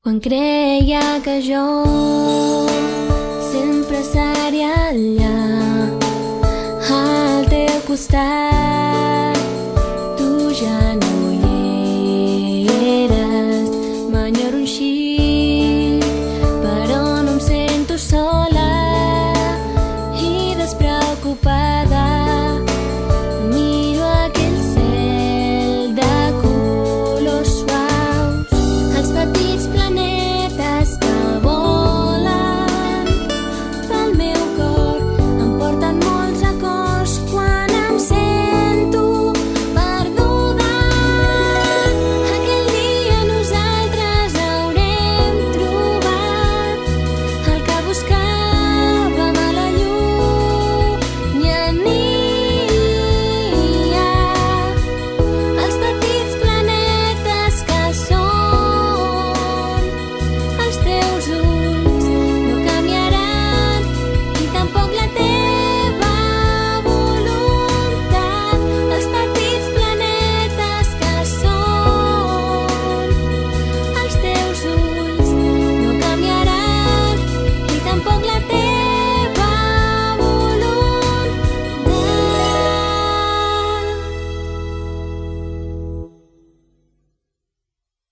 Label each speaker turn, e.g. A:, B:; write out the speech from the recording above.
A: Quan creia que jo sempre seria allà al teu costat, tu ja no hi eres. M'enyoro un xic